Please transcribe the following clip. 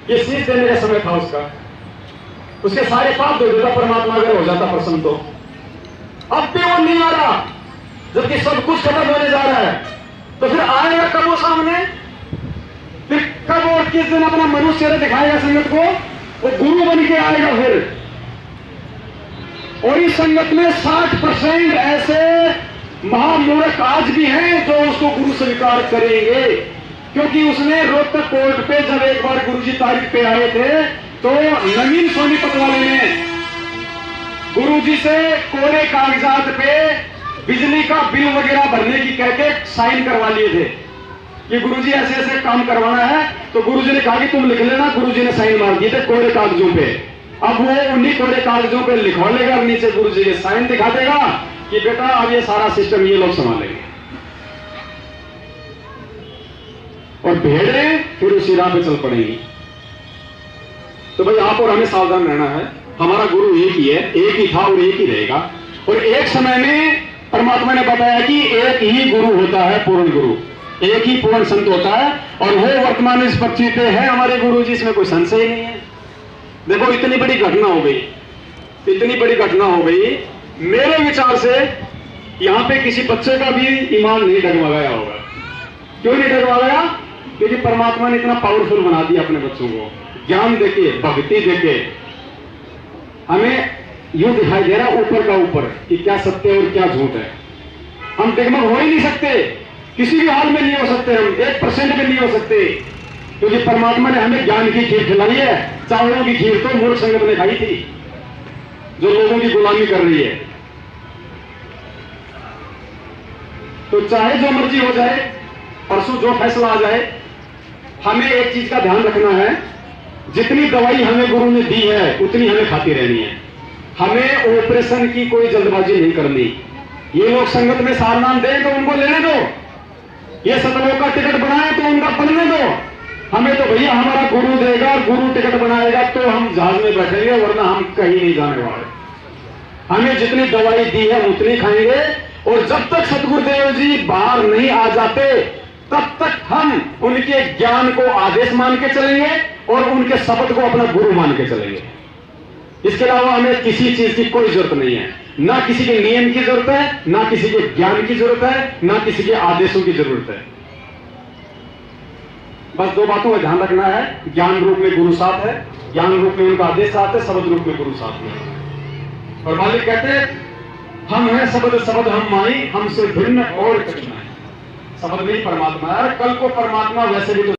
ये शीश देने का समय था उसका, उसके सारे पाप धो देता परमात्मा अगर हो जाता प्रसन्न तो। अब भी वो नहीं आ रहा, जबकि सब कुछ खत्म होने जा रहा है। तो फिर आएगा कब वो सामने? फिर कब और किस दिन अपना मनुष्य दिखाएगा संगत को? वो गुरु बन के आएगा फिर। और इस संगत में 60% ऐसे महामूर्ख आज भी हैं जो उसको गुरु स्वीकार करेंगे, क्योंकि उसने रोहतक कोर्ट पे जब एक बार गुरुजी तारीख पे आए थे तो नवीन सोनीपत वाले ने गुरुजी से कोरे कागजात पे बिजली का बिल वगैरह भरने की कहके साइन करवा लिए थे कि गुरुजी ऐसे ऐसे काम करवाना है। तो गुरुजी ने कहा कि तुम लिख लेना। गुरुजी ने साइन मार दिए थे कोरे कागजों पे। अब वो उन्हीं कोरे कागजों पे लिखवा लेगा, नीचे गुरुजी के साइन दिखा देगा कि बेटा अब ये सारा सिस्टम ये लोग संभालेंगे। और भेड़ें फिर उसी राह पे चल पड़ेंगी। तो भाई आप और हमें सावधान रहना है। हमारा गुरु एक ही है, एक ही था और एक ही रहेगा। और एक समय में परमात्मा ने बताया कि एक ही गुरु होता है, पूर्ण गुरु, एक ही पूर्ण संत होता है। और वो वर्तमान इस पृथ्वी पे है हमारे गुरु जी, इसमें कोई संशय ही नहीं है। देखो इतनी बड़ी घटना हो गई, इतनी बड़ी घटना हो गई। मेरे विचार से यहां पे किसी बच्चे का भी ईमान नहीं डगमगाया होगा। क्यों नहीं डगमगाया? क्योंकि परमात्मा ने इतना पावरफुल बना दिया अपने बच्चों को, ज्ञान देके, भक्ति देके। हमें यूं दिखाई दे रहा ऊपर का ऊपर कि क्या सत्य और क्या झूठ है। हम डगमग हो ही नहीं सकते, किसी भी हाल में नहीं हो सकते, हम 1% में नहीं हो सकते, क्योंकि परमात्मा ने हमें ज्ञान की खीर खिलाई है। चावलों की खीर तो मूर्ख संगत ने खाई थी जो लोगों की गुलामी कर रही है। तो चाहे जो मर्जी हो जाए, परसों जो फैसला आ जाए, हमें एक चीज का ध्यान रखना है, जितनी दवाई हमें गुरु ने दी है उतनी हमें खाती रहनी है। हमें ऑपरेशन की कोई जल्दबाजी नहीं करनी। ये लोग संगत में सारनाम दें तो उनको लेने दो, ये सतलोक का टिकट बनाए तो उनका बनने दो। हमें तो भैया हमारा गुरु देगा, गुरु टिकट बनाएगा तो हम जहाज में बैठेंगे, वरना हम कहीं नहीं जाने वाले। हमें जितनी दवाई दी है उतनी खाएंगे। और जब तक सतगुरुदेव जी बाहर नहीं आ जाते तब तक हम उनके ज्ञान को आदेश मान के चलेंगे और उनके शब्द को अपना गुरु मान के चलेंगे। इसके अलावा हमें किसी चीज की कोई जरूरत नहीं है। ना किसी के नियम की जरूरत है, ना किसी के ज्ञान की जरूरत है, ना किसी के आदेशों की जरूरत है। बस दो बातों का ध्यान रखना है, ज्ञान रूप में गुरु साथ है, ज्ञान रूप में उनका आदेश साथ है, शब्द रूप में गुरु साथ में। और मालिक कहते हैं हम हैं शब्द शब्द हम माई, हमसे भिन्न और कुछ नहीं। शब्द में ही परमात्मा है। कल को परमात्मा वैसे भी तो